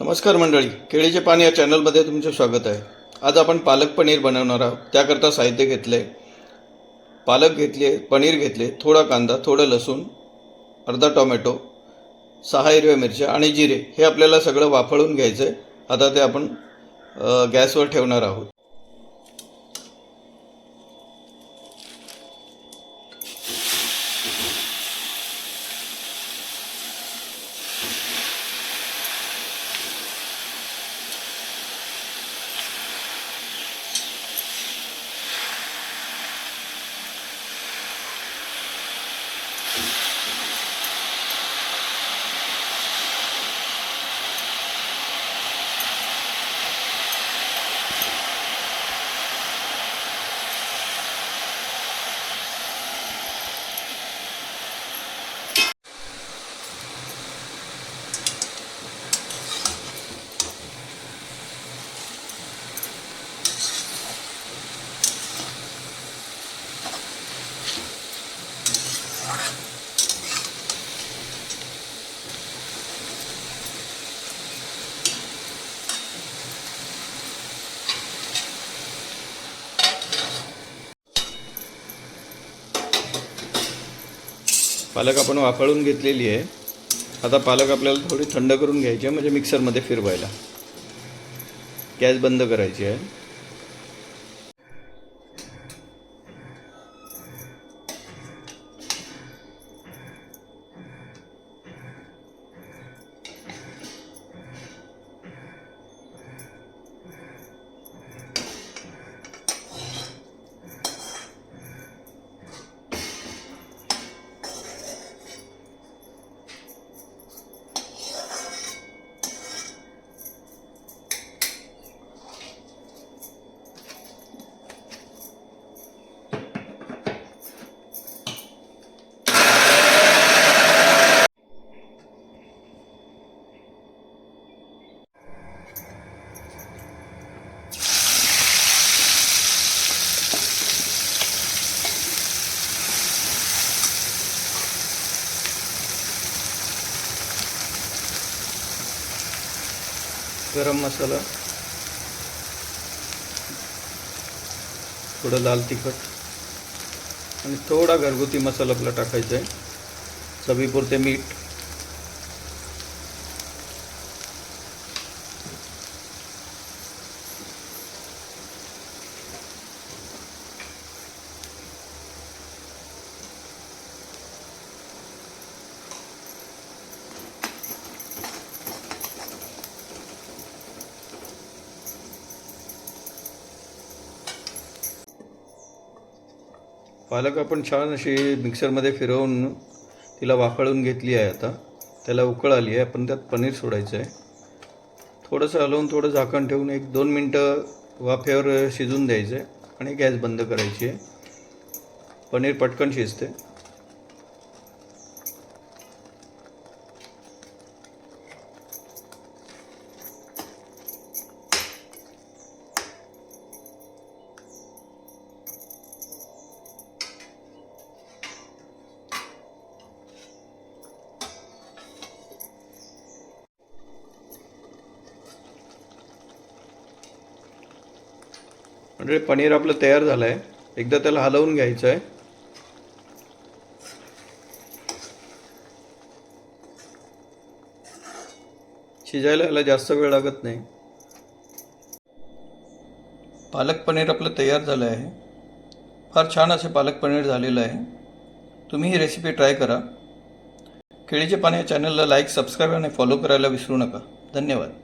नमस्कार मंडळी, केळीचे पान या चॅनलमध्ये तुमचे स्वागत आहे. आज आपण पालक पनीर बनवणार आहोत. त्याकरता साहित्य घेतले, पालक घेतले, पनीर घेतले, थोडा कांदा, थोडं लसूण, अर्धा टोमॅटो, 6 हिरव्या मिरच्या आणि जिरे. हे आपल्याला सगळं वाफळून घ्यायचं आहे. आता ते आपण गॅसवर ठेवणार आहोत. पालक आपण वाफळून घेतलेली आहे. आता पालक आपल्याला थोडी थंड करून घ्यायची आहे, म्हणजे मिक्सरमध्ये फिरवायला. गॅस बंद करायची आहे. गरम मसाला, थोडं लाल तिखट आणि थोडा घरगुती मसाला आपला टाकायचा आहे. चवीपुरते मीठ, पालक आपण छान अशी मिक्सरमध्ये फिरवून तिला वाफळून घेतली आहे. आता त्याला उकळ आली आहे. आपण त्यात पनीर सोडायचं आहे. थोडंसं हलवून थोडं झाकण ठेवून 1-2 मिनटं वाफेवर शिजून द्यायचं आहे आणि गॅस बंद करायची आहे. पनीर पटकन शिजते. म्हणजे पनीर आपलं तयार झालं आहे. एकदा त्याला हलवून घ्यायचं आहे. शिजायला याला जास्त वेळ लागत नाही. पालक पनीर आपलं तयार झालं आहे. फार छान असे पालक पनीर झालेलं आहे. तुम्ही ही रेसिपी ट्राय करा. केळीचे पान या चॅनलला लाईक, सबस्क्राईब आणि फॉलो करायला विसरू नका. धन्यवाद.